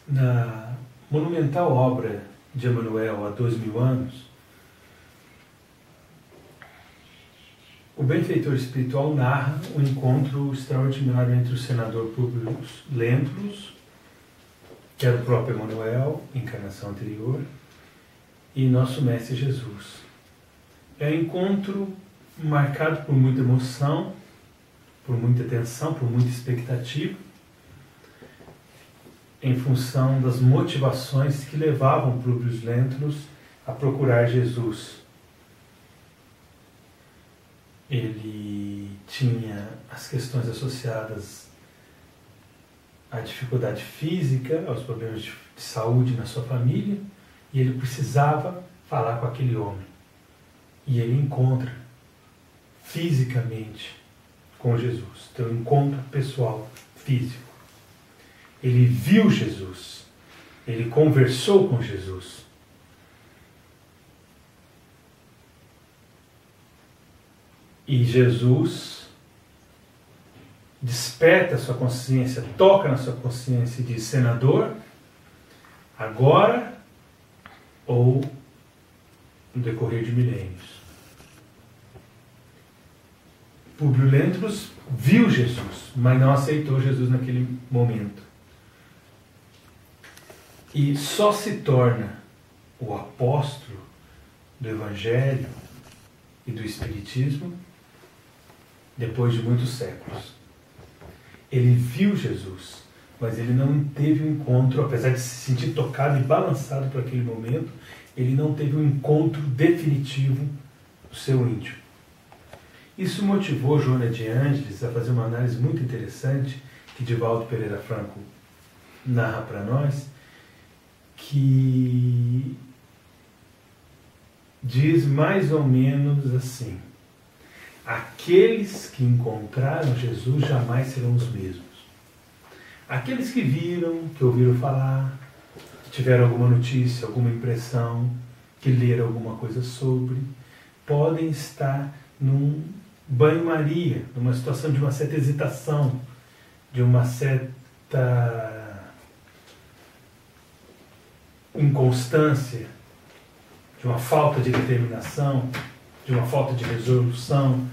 Na monumental obra de Emmanuel há 2000 anos, o benfeitor espiritual narra um encontro extraordinário entre o senador Públio Lentulus, que era o próprio Emmanuel, encarnação anterior, e nosso Mestre Jesus. É um encontro marcado por muita emoção, por muita tensão, por muita expectativa, em função das motivações que levavam Públio Lentulus a procurar Jesus. Ele tinha as questões associadas à dificuldade física, aos problemas de saúde na sua família, e ele precisava falar com aquele homem. E ele encontra fisicamente com Jesus, tem um encontro pessoal físico. Ele viu Jesus, ele conversou com Jesus. E Jesus desperta a sua consciência, toca na sua consciência e diz: senador, agora ou no decorrer de milênios. Públio Lentulus viu Jesus, mas não aceitou Jesus naquele momento. E só se torna o apóstolo do Evangelho e do Espiritismo depois de muitos séculos. Ele viu Jesus, mas ele não teve um encontro, apesar de se sentir tocado e balançado por aquele momento, ele não teve um encontro definitivo do seu íntimo. Isso motivou Joana de Ângeles a fazer uma análise muito interessante, que Divaldo Pereira Franco narra para nós, que diz mais ou menos assim: aqueles que encontraram Jesus jamais serão os mesmos. Aqueles que viram, que ouviram falar, que tiveram alguma notícia, alguma impressão, que leram alguma coisa sobre, podem estar num banho-maria, numa situação de uma certa hesitação, de uma certa inconstância, de uma falta de determinação, de uma falta de resolução,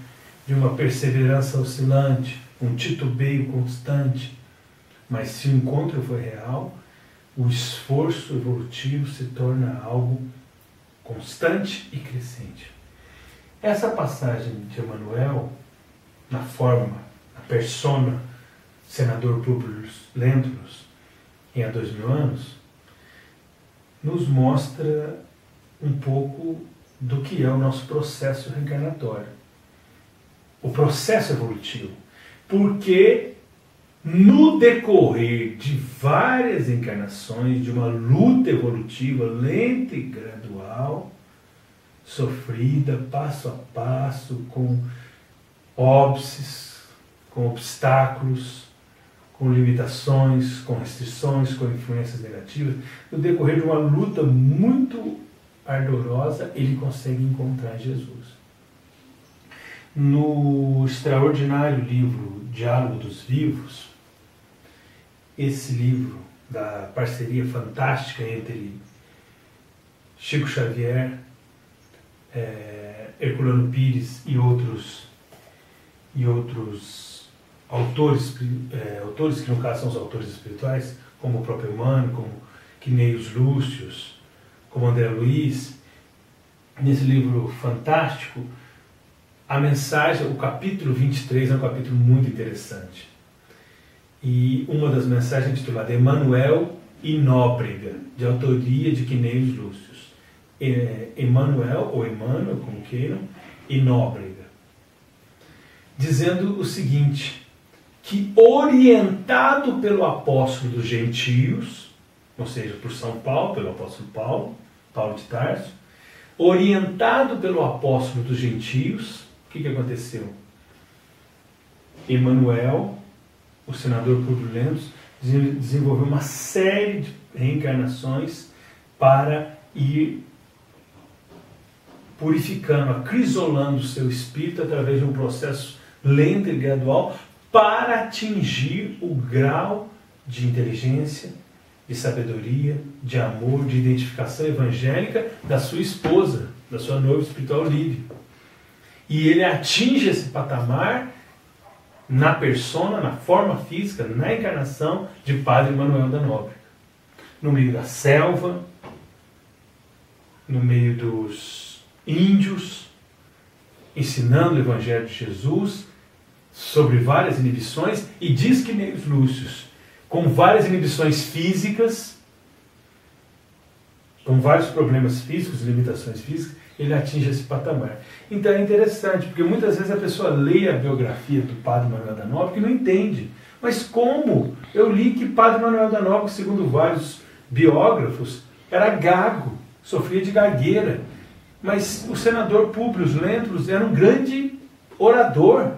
de uma perseverança oscilante, um titubeio constante. Mas se o encontro for real, o esforço evolutivo se torna algo constante e crescente. Essa passagem de Emmanuel, na forma, na persona, senador Públio Lentulus, em há 2000 anos, nos mostra um pouco do que é o nosso processo reencarnatório. O processo evolutivo. Porque no decorrer de várias encarnações, de uma luta evolutiva lenta e gradual, sofrida passo a passo, com óbices, com obstáculos, com limitações, com restrições, com influências negativas, no decorrer de uma luta muito ardorosa, ele consegue encontrar Jesus. No extraordinário livro Diálogo dos Vivos, esse livro da parceria fantástica entre Chico Xavier, Herculano Pires e outros autores que no caso são os autores espirituais, como o próprio Emmanuel, como Quineios Lúcius, como André Luiz. Nesse livro fantástico, a mensagem, o capítulo 23 é um capítulo muito interessante. E uma das mensagens é intitulada Emmanuel e Nóbrega, de autoria de Quineios Lúcius. Emmanuel, ou Emmanuel, como queiram, e Nóbrega. Dizendo o seguinte, que orientado pelo apóstolo dos gentios, ou seja, por São Paulo, pelo apóstolo Paulo de Tarso, orientado pelo apóstolo dos gentios, o que aconteceu? Emmanuel, o senador Públio Lentulus, desenvolveu uma série de reencarnações para ir purificando, acrisolando o seu espírito através de um processo lento e gradual para atingir o grau de inteligência, de sabedoria, de amor, de identificação evangélica da sua esposa, da sua noiva espiritual Lívia. E ele atinge esse patamar na persona, na forma física, na encarnação de Padre Manuel da Nóbrega. No meio da selva, no meio dos índios, ensinando o Evangelho de Jesus sobre várias inibições, e diz que meios lúcios, com várias inibições físicas, com vários problemas físicos, limitações físicas, ele atinge esse patamar. Então é interessante, porque muitas vezes a pessoa lê a biografia do Padre Manuel da Nóbrega e não entende. Mas como? Eu li que Padre Manuel da Nóbrega, segundo vários biógrafos, era gago, sofria de gagueira. Mas o senador Públio Lentulus era um grande orador,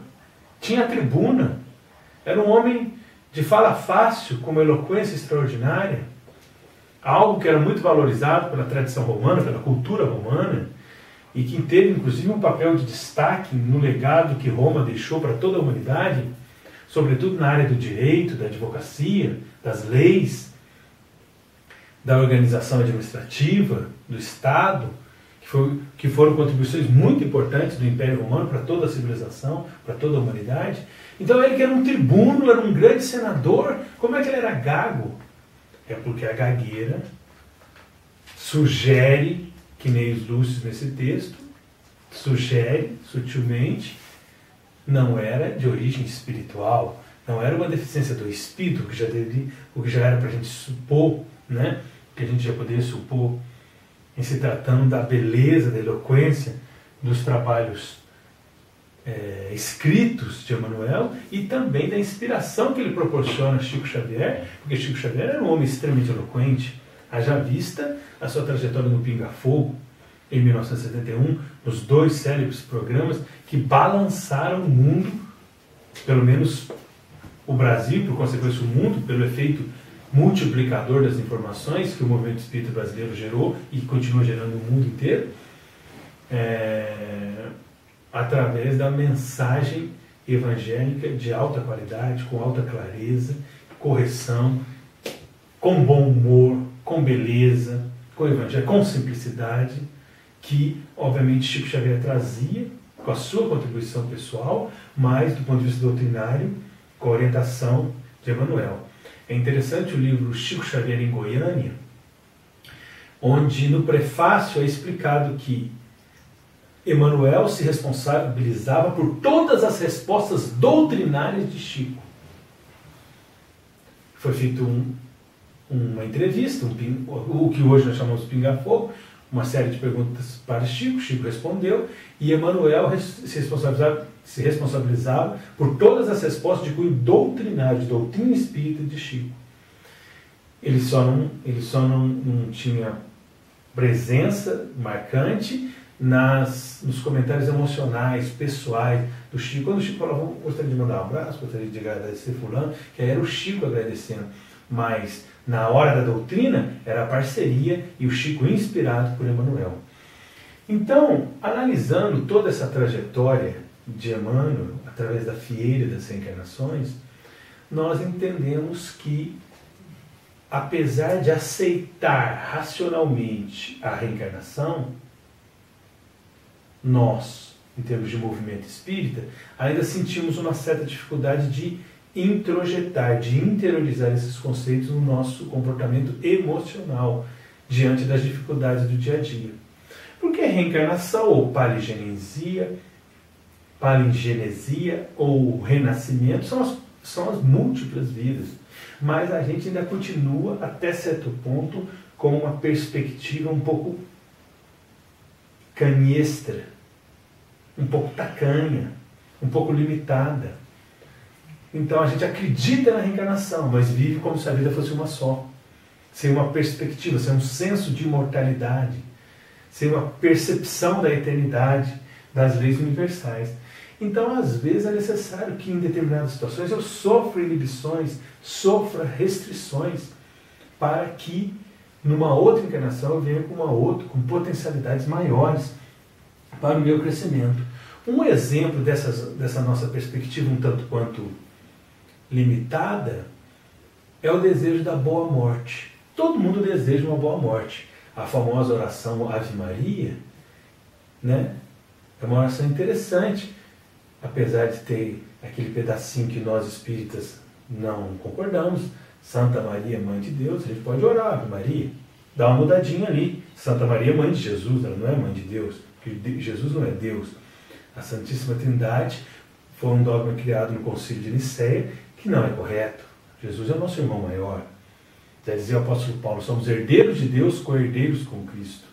tinha tribuna, era um homem de fala fácil, com uma eloquência extraordinária, algo que era muito valorizado pela tradição romana, pela cultura romana, e que teve inclusive um papel de destaque no legado que Roma deixou para toda a humanidade, sobretudo na área do direito, da advocacia, das leis, da organização administrativa, do Estado, que foram contribuições muito importantes do Império Romano para toda a civilização, para toda a humanidade. Então ele que era um tribuno, era um grande senador, como é que ele era gago? É porque a gagueira sugere, que nem os lúcidos nesse texto, sugere sutilmente, não era de origem espiritual, não era uma deficiência do espírito, o que já era para a gente supor, né? Que a gente já poderia supor em se tratando da beleza, da eloquência dos trabalhos escritos de Emmanuel, e também da inspiração que ele proporciona a Chico Xavier, porque Chico Xavier era um homem extremamente eloquente, haja vista a sua trajetória no Pinga Fogo, em 1971, nos 2 célebres programas que balançaram o mundo, pelo menos o Brasil, por consequência o mundo, pelo efeito multiplicador das informações que o movimento espírita brasileiro gerou e continua gerando no mundo inteiro, através da mensagem evangélica de alta qualidade, com alta clareza, correção, com bom humor, com beleza, com evangelho, com simplicidade, que obviamente Chico Xavier trazia com a sua contribuição pessoal, mas do ponto de vista doutrinário, com a orientação de Emmanuel. É interessante o livro Chico Xavier em Goiânia, onde no prefácio é explicado que Emmanuel se responsabilizava por todas as respostas doutrinárias de Chico. Foi feita uma entrevista, o que hoje nós chamamos de Pinga Fogo, uma série de perguntas para Chico, Chico respondeu, e Emmanuel se responsabilizava por todas as respostas de cunho doutrinário, de doutrina espírita de Chico. Ele só não tinha presença marcante nos comentários emocionais, pessoais do Chico. Quando o Chico falava, gostaria de mandar um abraço, gostaria de agradecer fulano, que aí era o Chico agradecendo. Mas na hora da doutrina era a parceria e o Chico inspirado por Emmanuel. Então, analisando toda essa trajetória de Emmanuel, através da fieira das reencarnações, nós entendemos que, apesar de aceitar racionalmente a reencarnação, nós, em termos de movimento espírita, ainda sentimos uma certa dificuldade de introjetar, de interiorizar esses conceitos no nosso comportamento emocional diante das dificuldades do dia a dia. Porque reencarnação ou palingenesia ou renascimento são as múltiplas vidas, mas a gente ainda continua até certo ponto com uma perspectiva um pouco canhestra, um pouco tacanha, um pouco limitada. Então a gente acredita na reencarnação, mas vive como se a vida fosse uma só, sem uma perspectiva, sem um senso de imortalidade, sem uma percepção da eternidade, das leis universais. Então, às vezes, é necessário que em determinadas situações eu sofra inibições, sofra restrições, para que numa outra encarnação eu venha com potencialidades maiores para o meu crescimento. Um exemplo dessa nossa perspectiva um tanto quanto limitada é o desejo da boa morte. Todo mundo deseja uma boa morte. A famosa oração Ave Maria, né? É uma oração interessante, apesar de ter aquele pedacinho que nós espíritas não concordamos. Santa Maria, Mãe de Deus, a gente pode orar, Ave Maria, dá uma mudadinha ali. Santa Maria, Mãe de Jesus, ela não é Mãe de Deus, porque Jesus não é Deus. A Santíssima Trindade foi um dogma criado no Concílio de Nicéia, que não é correto. Jesus é o nosso irmão maior. Já dizia o apóstolo Paulo, somos herdeiros de Deus, co-herdeiros com Cristo.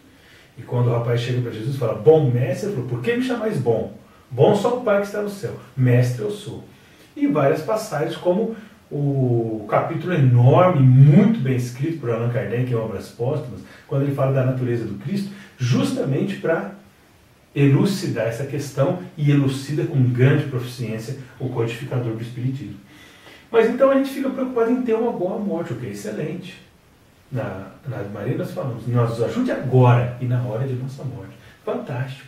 E quando o rapaz chega para Jesus e fala, bom mestre, ele falou, por que me chamais bom? Bom só o Pai que está no céu, mestre eu sou. E várias passagens, como o capítulo enorme, muito bem escrito por Allan Kardec em Obras Póstumas, quando ele fala da natureza do Cristo, justamente para elucidar essa questão, e elucida com grande proficiência o codificador do Espiritismo. Mas então a gente fica preocupado em ter uma boa morte, o que é excelente. Na Ave Maria nós falamos, nos ajude agora e na hora de nossa morte. Fantástico.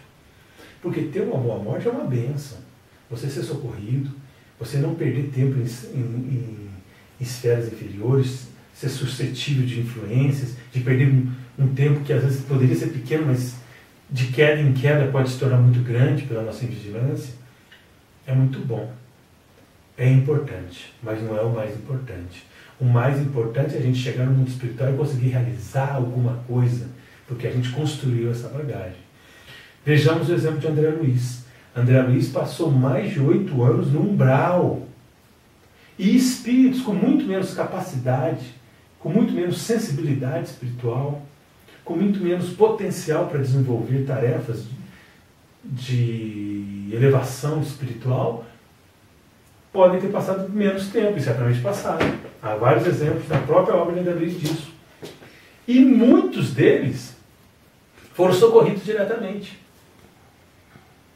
Porque ter uma boa morte é uma bênção. Você ser socorrido, você não perder tempo em esferas inferiores, ser suscetível de influências, de perder um tempo que às vezes poderia ser pequeno, mas de queda em queda pode se tornar muito grande pela nossa invigilância, é muito bom. É importante, mas não é o mais importante. O mais importante é a gente chegar no mundo espiritual e conseguir realizar alguma coisa, porque a gente construiu essa bagagem. Vejamos o exemplo de André Luiz. André Luiz passou mais de 8 anos no umbral. E espíritos com muito menos capacidade, com muito menos sensibilidade espiritual, com muito menos potencial para desenvolver tarefas de elevação espiritual, podem ter passado menos tempo, e certamente passaram. Há vários exemplos da própria obra de André Luiz disso. E muitos deles foram socorridos diretamente,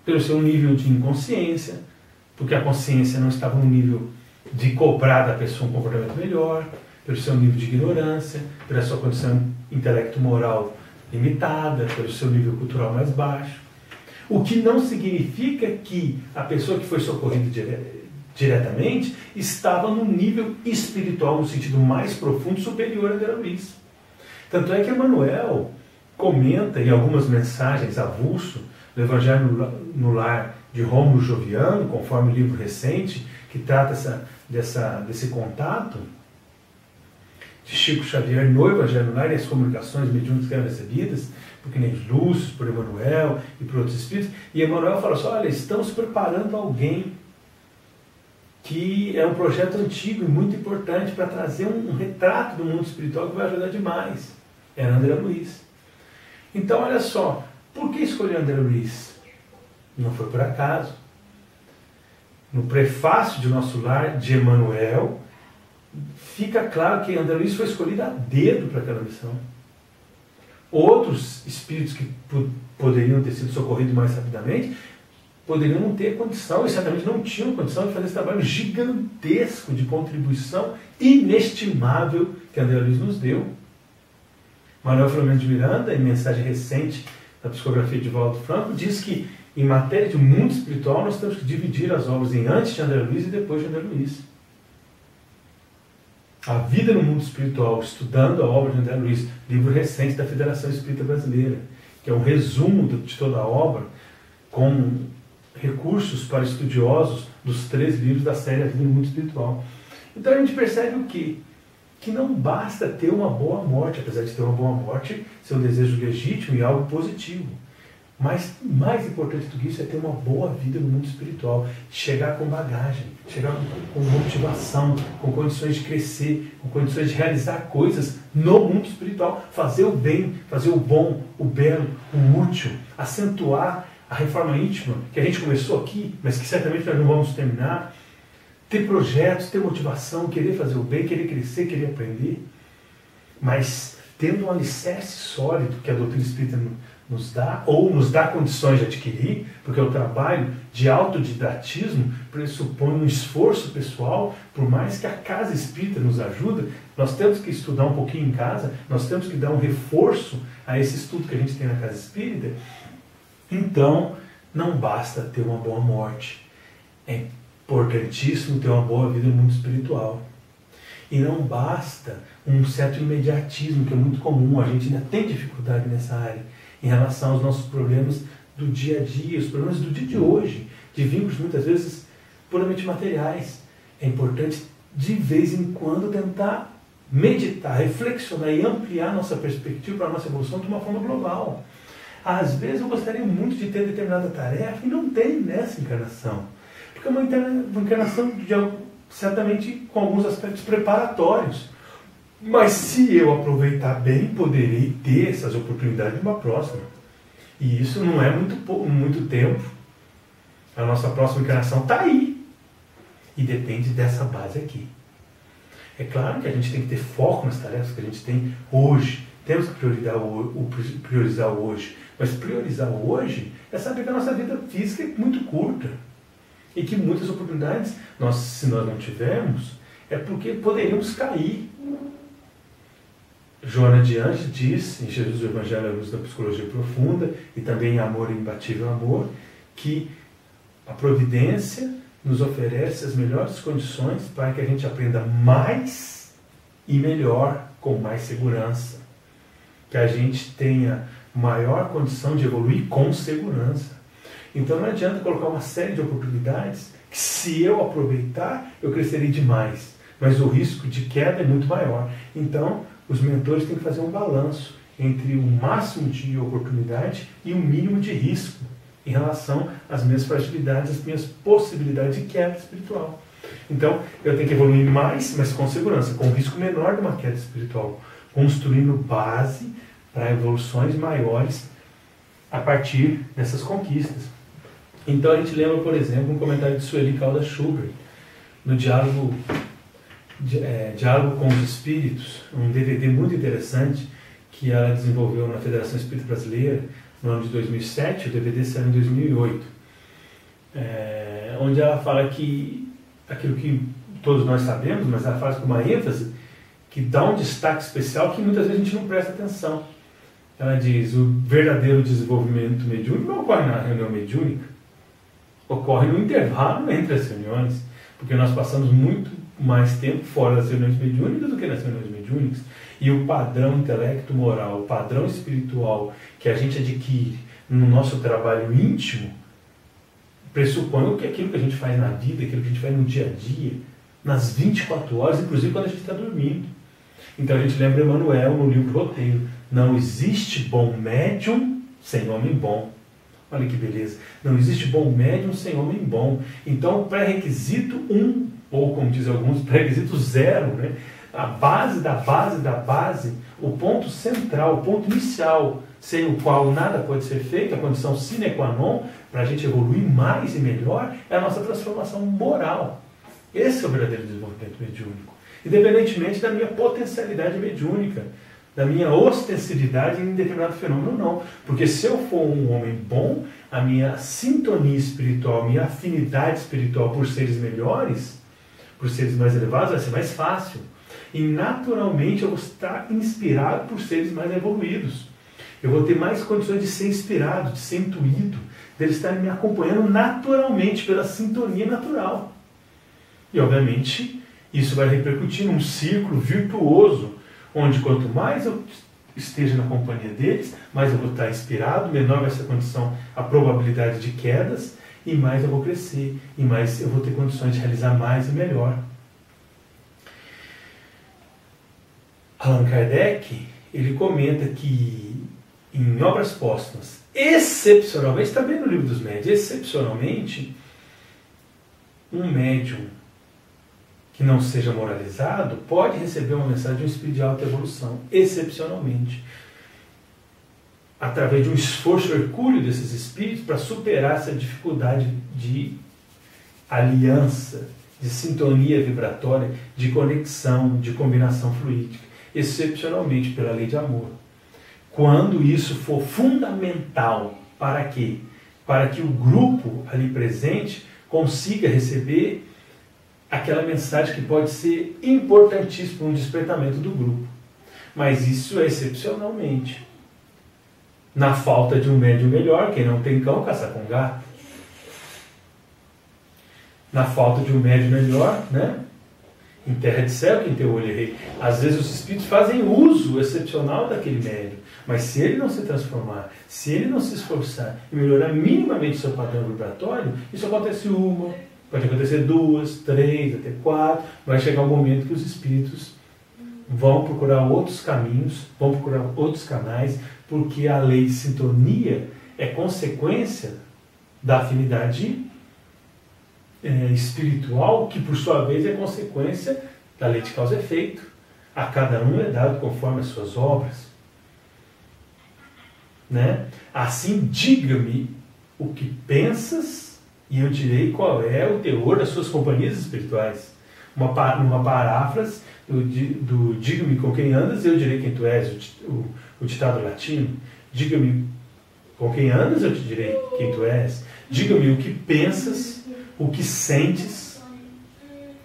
pelo seu nível de inconsciência, porque a consciência não estava no nível de cobrar da pessoa um comportamento melhor, pelo seu nível de ignorância, pela sua condição intelecto-moral limitada, pelo seu nível cultural mais baixo. O que não significa que a pessoa que foi socorrida diretamente estava no nível espiritual, no sentido mais profundo, superior a André Luiz. Tanto é que Emmanuel comenta em algumas mensagens avulso do Evangelho no Lar de Rômulo Joviano, conforme o livro recente, que trata desse contato de Chico Xavier no Evangelho no Lar e as comunicações mediúnicas que eram recebidas, porque nem Lúcius, por Emmanuel e por outros espíritos. E Emmanuel fala assim, olha, estamos preparando alguém que é um projeto antigo e muito importante para trazer um retrato do mundo espiritual que vai ajudar demais. Era André Luiz. Então, olha só, por que escolher André Luiz? Não foi por acaso. No prefácio de Nosso Lar, de Emmanuel, fica claro que André Luiz foi escolhido a dedo para aquela missão. Outros espíritos que poderiam ter sido socorridos mais rapidamente poderiam não ter condição, e certamente não tinham condição de fazer esse trabalho gigantesco de contribuição inestimável que André Luiz nos deu. Manuel Filomeno de Miranda, em mensagem recente da psicografia de Valdo Franco, diz que em matéria de mundo espiritual nós temos que dividir as obras em antes de André Luiz e depois de André Luiz. A vida no mundo espiritual, estudando a obra de André Luiz, livro recente da Federação Espírita Brasileira, que é um resumo de toda a obra, com recursos para estudiosos dos 3 livros da série A Vida no Mundo Espiritual. Então a gente percebe o quê? Que não basta ter uma boa morte, apesar de ter uma boa morte, ser um desejo legítimo e algo positivo. Mas mais importante do que isso é ter uma boa vida no mundo espiritual, chegar com bagagem, chegar com motivação, com condições de crescer, com condições de realizar coisas no mundo espiritual, fazer o bem, fazer o bom, o belo, o útil, acentuar a reforma íntima, que a gente começou aqui, mas que certamente nós não vamos terminar, ter projetos, ter motivação, querer fazer o bem, querer crescer, querer aprender, mas tendo um alicerce sólido que a doutrina espírita nos dá, ou nos dá condições de adquirir, porque o trabalho de autodidatismo pressupõe um esforço pessoal, por mais que a casa espírita nos ajude, nós temos que estudar um pouquinho em casa, nós temos que dar um reforço a esse estudo que a gente tem na casa espírita. Então, não basta ter uma boa morte. É importantíssimo ter uma boa vida no mundo espiritual. E não basta um certo imediatismo, que é muito comum, a gente ainda tem dificuldade nessa área, em relação aos nossos problemas do dia a dia, os problemas do dia de hoje, de vínculos muitas vezes puramente materiais. É importante, de vez em quando, tentar meditar, reflexionar e ampliar nossa perspectiva para a nossa evolução de uma forma global. Às vezes eu gostaria muito de ter determinada tarefa e não tem nessa encarnação. Porque é uma encarnação certamente com alguns aspectos preparatórios. Mas se eu aproveitar bem, poderei ter essas oportunidades de uma próxima. E isso não é muito tempo. A nossa próxima encarnação está aí. E depende dessa base aqui. É claro que a gente tem que ter foco nas tarefas que a gente tem hoje. Temos que priorizar o hoje. Mas priorizar o hoje é saber que a nossa vida física é muito curta. E que muitas oportunidades, se nós não tivermos, é porque poderíamos cair. Joana de Anjos diz, em Jesus o Evangelho à luz da psicologia profunda, e também em Amor e Imbatível Amor, que a providência nos oferece as melhores condições para que a gente aprenda mais e melhor, com mais segurança. Que a gente tenha maior condição de evoluir com segurança. Então não adianta colocar uma série de oportunidades que, se eu aproveitar, eu crescerei demais. Mas o risco de queda é muito maior. Então, os mentores têm que fazer um balanço entre o máximo de oportunidade e o mínimo de risco em relação às minhas fragilidades, às minhas possibilidades de queda espiritual. Então, eu tenho que evoluir mais, mas com segurança, com um risco menor de uma queda espiritual, construindo base para evoluções maiores a partir dessas conquistas. Então a gente lembra, por exemplo, um comentário de Sueli Caldas Schubert, no Diálogo com os Espíritos, um DVD muito interessante que ela desenvolveu na Federação Espírita Brasileira no ano de 2007, o DVD saiu em 2008, onde ela fala que aquilo que todos nós sabemos, mas ela faz com uma ênfase que dá um destaque especial que muitas vezes a gente não presta atenção. Ela diz: o verdadeiro desenvolvimento mediúnico não ocorre na reunião mediúnica, ocorre no intervalo entre as reuniões, porque nós passamos muito mais tempo fora das reuniões mediúnicas do que nas reuniões mediúnicas. E o padrão intelecto-moral, o padrão espiritual que a gente adquire no nosso trabalho íntimo, pressupõe que aquilo que a gente faz na vida, aquilo que a gente faz no dia a dia, nas 24 horas, inclusive quando a gente está dormindo. Então a gente lembra Emmanuel no livro Roteiro: não existe bom médium sem homem bom. Olha que beleza. Não existe bom médium sem homem bom. Então, pré-requisito 1, ou como dizem alguns, pré-requisito 0, né? A base da base da base, o ponto central, o ponto inicial, sem o qual nada pode ser feito, a condição sine qua non, para a gente evoluir mais e melhor, é a nossa transformação moral. Esse é o verdadeiro desenvolvimento mediúnico. Independentemente da minha potencialidade mediúnica, da minha ostensividade em determinado fenômeno, não. Porque se eu for um homem bom, a minha sintonia espiritual, a minha afinidade espiritual por seres melhores, por seres mais elevados, vai ser mais fácil. E naturalmente eu vou estar inspirado por seres mais evoluídos. Eu vou ter mais condições de ser inspirado, de ser intuído, deles estarem me acompanhando naturalmente, pela sintonia natural. E obviamente isso vai repercutir num círculo virtuoso, onde quanto mais eu esteja na companhia deles, mais eu vou estar inspirado, menor vai ser a condição, a probabilidade de quedas, e mais eu vou crescer, e mais eu vou ter condições de realizar mais e melhor. Allan Kardec, ele comenta que em Obras Póstumas, excepcionalmente, também no Livro dos Médiuns, excepcionalmente, um médium que não seja moralizado pode receber uma mensagem de um espírito de alta evolução, excepcionalmente, através de um esforço hercúleo desses espíritos para superar essa dificuldade de aliança, de sintonia vibratória, de conexão, de combinação fluídica, excepcionalmente pela lei de amor. Quando isso for fundamental, para quê? Para que o grupo ali presente consiga receber aquela mensagem que pode ser importantíssima para um despertamento do grupo. Mas isso é excepcionalmente. Na falta de um médium melhor, quem não tem cão, caça com gato. Na falta de um médium melhor, né? Em terra de céu, quem tem o olho é rei. Às vezes os espíritos fazem uso excepcional daquele médium, mas se ele não se transformar, se ele não se esforçar e melhorar minimamente seu padrão vibratório, isso acontece uma, pode acontecer 2, 3, até 4, vai chegar um momento que os espíritos vão procurar outros caminhos, vão procurar outros canais, porque a lei de sintonia é consequência da afinidade espiritual, que por sua vez é consequência da lei de causa e efeito. A cada um é dado conforme as suas obras. Né? Assim, diga-me o que pensas e eu direi qual é o teor das suas companhias espirituais. Uma paráfrase do diga-me com quem andas e eu direi quem tu és, o ditado latino. Diga-me com quem andas, eu te direi quem tu és. Diga-me o que pensas, o que sentes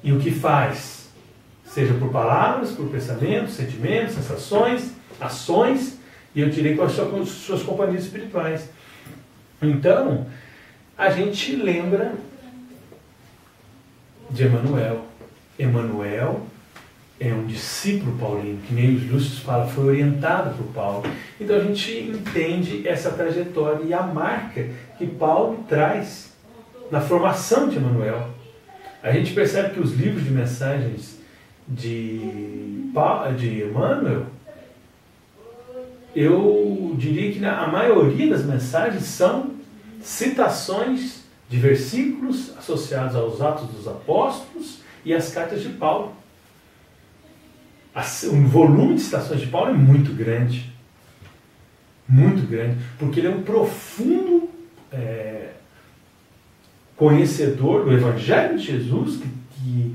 e o que faz, seja por palavras, por pensamentos, sentimentos, sensações, ações, e eu direi quais são as suas companhias espirituais. Então, a gente lembra de Emmanuel. Emmanuel é um discípulo paulino, que nem os Lúcios fala, foi orientado por Paulo. Então a gente entende essa trajetória e a marca que Paulo traz na formação de Emmanuel. A gente percebe que os livros de mensagens de Emmanuel, eu diria que a maioria das mensagens são citações de versículos associados aos Atos dos Apóstolos e às cartas de Paulo. O volume de citações de Paulo é muito grande, porque ele é um profundo conhecedor do Evangelho de Jesus, que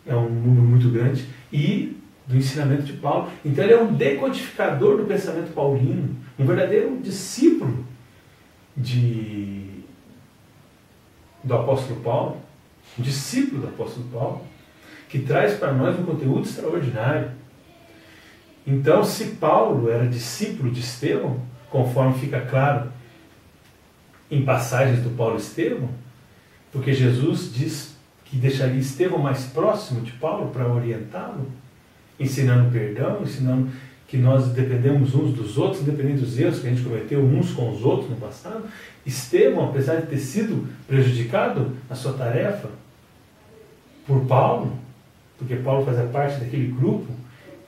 é um número muito grande, e do ensinamento de Paulo. Então ele é um decodificador do pensamento paulino, um verdadeiro discípulo do apóstolo Paulo, um discípulo do apóstolo Paulo, que traz para nós um conteúdo extraordinário. Então, se Paulo era discípulo de Estevão, conforme fica claro em passagens do Paulo Estevão, porque Jesus diz que deixaria Estevão mais próximo de Paulo para orientá-lo, ensinando perdão, ensinando que nós dependemos uns dos outros, independente dos erros que a gente cometeu uns com os outros no passado. Estevão, apesar de ter sido prejudicado na sua tarefa por Paulo, porque Paulo fazia parte daquele grupo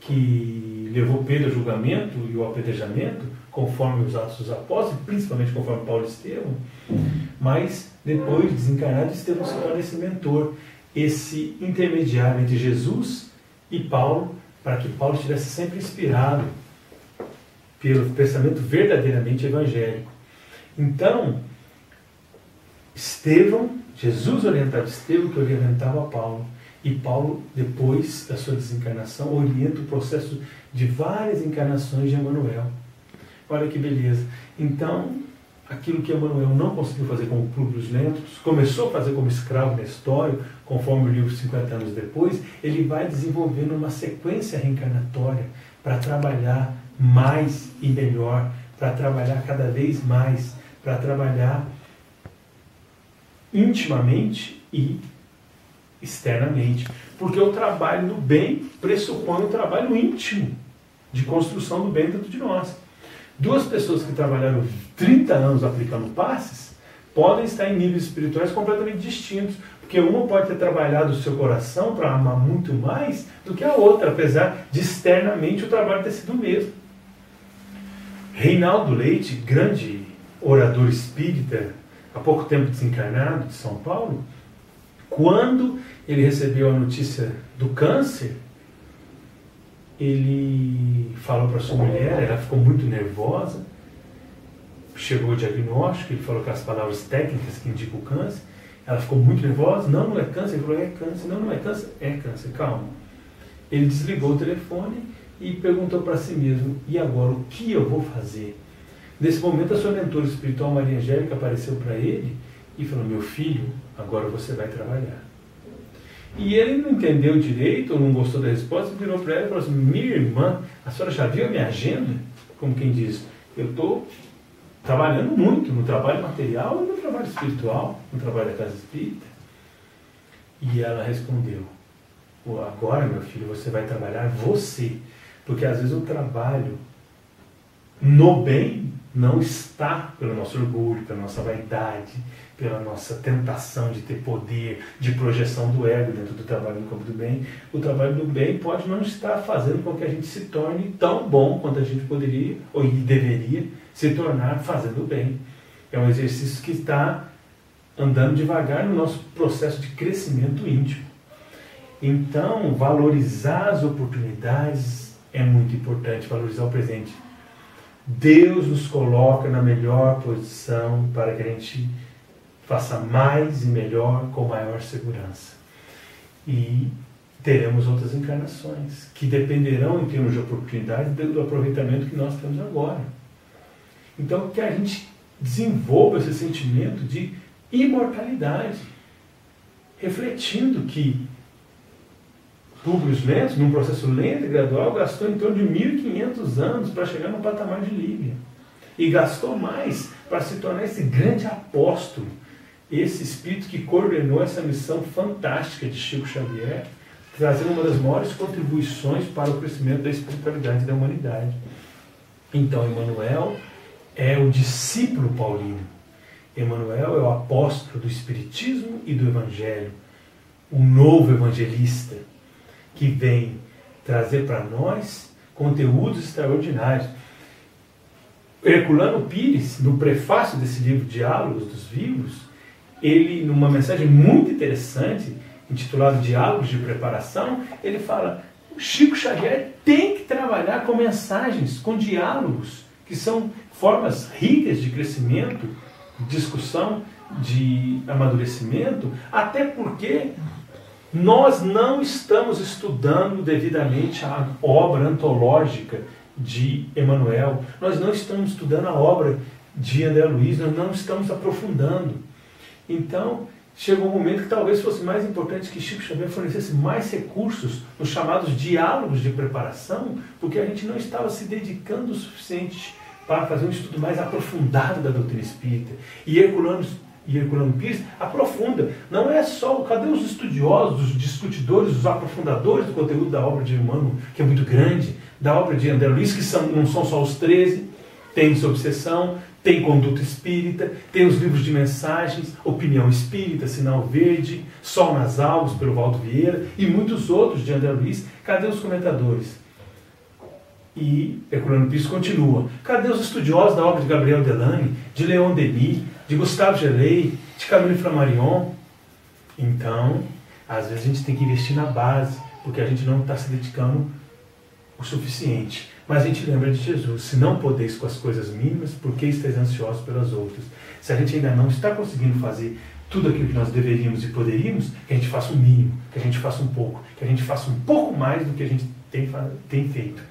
que levou Pedro ao julgamento e ao apedrejamento, conforme os Atos dos Apóstolos, principalmente conforme Paulo e Estevão, mas depois, desencarnado, Estevão se torna esse mentor, esse intermediário entre Jesus e Paulo, para que Paulo estivesse sempre inspirado pelo pensamento verdadeiramente evangélico. Então, Estevão, Jesus orientava Estevão, que orientava Paulo. E Paulo, depois da sua desencarnação, orienta o processo de várias encarnações de Emmanuel. Olha que beleza. Então, aquilo que Emmanuel não conseguiu fazer como Públio Lentulus, começou a fazer como escravo Nestório, conforme o livro 50 anos depois, ele vai desenvolvendo uma sequência reencarnatória para trabalhar mais e melhor, para trabalhar cada vez mais, para trabalhar intimamente e externamente. Porque o trabalho do bem pressupõe um trabalho íntimo de construção do bem dentro de nós. Duas pessoas que trabalharam 30 anos aplicando passes podem estar em níveis espirituais completamente distintos, porque uma pode ter trabalhado o seu coração para amar muito mais do que a outra, apesar de externamente o trabalho ter sido o mesmo. Reinaldo Leite, grande orador espírita, há pouco tempo desencarnado, de São Paulo, quando ele recebeu a notícia do câncer, ele falou para sua mulher, ela ficou muito nervosa, chegou o diagnóstico, ele falou aquelas palavras técnicas que indicam o câncer, ela ficou muito nervosa, não é câncer, ele falou, é câncer, não é câncer, é câncer, calma. Ele desligou o telefone e perguntou para si mesmo, e agora, o que eu vou fazer? Nesse momento, a sua mentora espiritual, Maria Angélica, apareceu para ele e falou, meu filho, agora você vai trabalhar. E ele não entendeu direito, ou não gostou da resposta, virou para ela e falou assim, minha irmã, a senhora já viu a minha agenda? Como quem diz, eu estou trabalhando muito no trabalho material e no trabalho espiritual, no trabalho da casa espírita. E ela respondeu, Agora, meu filho, você vai trabalhar você. Porque às vezes o trabalho no bem não está pelo nosso orgulho, pela nossa vaidade, pela nossa tentação de ter poder, de projeção do ego dentro do trabalho no campo do bem. O trabalho do bem pode não estar fazendo com que a gente se torne tão bom quanto a gente poderia ou deveria se tornar fazendo o bem. É um exercício que está andando devagar no nosso processo de crescimento íntimo. Então, valorizar as oportunidades é muito importante, valorizar o presente. Deus nos coloca na melhor posição para que a gente faça mais e melhor com maior segurança. E teremos outras encarnações que dependerão, em termos de oportunidade, do aproveitamento que nós temos agora. Então, que a gente desenvolva esse sentimento de imortalidade, refletindo que Públio Lentulus, num processo lento e gradual, gastou em torno de 1.500 anos para chegar no patamar de Líbia. E gastou mais para se tornar esse grande apóstolo, esse espírito que coordenou essa missão fantástica de Chico Xavier, trazendo uma das maiores contribuições para o crescimento da espiritualidade da humanidade. Então, Emmanuel é o discípulo paulino. Emmanuel é o apóstolo do Espiritismo e do Evangelho, o novo evangelista, que vem trazer para nós conteúdos extraordinários. Herculano Pires, no prefácio desse livro Diálogos dos Vivos, ele, numa mensagem muito interessante, intitulada Diálogos de Preparação, ele fala: o Chico Xavier tem que trabalhar com mensagens, com diálogos, que são formas ricas de crescimento, de discussão, de amadurecimento, até porque nós não estamos estudando devidamente a obra antológica de Emmanuel, nós não estamos estudando a obra de André Luiz, nós não estamos aprofundando. Então, chegou um momento que talvez fosse mais importante que Chico Xavier fornecesse mais recursos nos chamados diálogos de preparação, porque a gente não estava se dedicando o suficiente para fazer um estudo mais aprofundado da doutrina espírita. E Herculano Pires aprofunda. Não é só, cadê os estudiosos, os discutidores, os aprofundadores do conteúdo da obra de Emmanuel, que é muito grande, da obra de André Luiz, que não são só os 13, tem Desobsessão, tem Conduta Espírita, tem os livros de mensagens, Opinião Espírita, Sinal Verde, Sol nas Alves, pelo Valdo Vieira, e muitos outros de André Luiz. Cadê os comentadores? E Herculano Pires continua. Cadê os estudiosos da obra de Gabriel Delany, de Leon Denis, de Gustave Gelei, de Camille Flammarion? Então, às vezes a gente tem que investir na base, porque a gente não está se dedicando o suficiente. Mas a gente lembra de Jesus: se não podeis com as coisas mínimas, por que estáis ansiosos pelas outras? Se a gente ainda não está conseguindo fazer tudo aquilo que nós deveríamos e poderíamos, que a gente faça o mínimo, que a gente faça um pouco, que a gente faça um pouco mais do que a gente tem feito.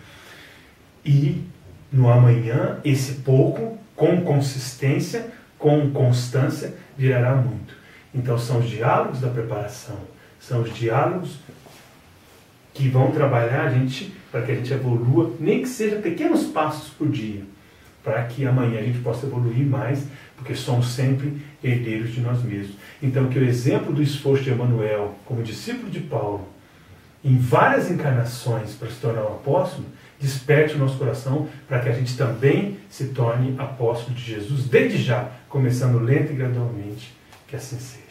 E no amanhã, esse pouco, com consistência, com constância, virará muito. Então são os diálogos da preparação, são os diálogos que vão trabalhar a gente para que a gente evolua, nem que seja pequenos passos por dia, para que amanhã a gente possa evoluir mais, porque somos sempre herdeiros de nós mesmos. Então, que o exemplo do esforço de Emmanuel, como discípulo de Paulo, em várias encarnações para se tornar um apóstolo, desperte o nosso coração para que a gente também se torne apóstolo de Jesus, desde já, começando lento e gradualmente, que assim seja.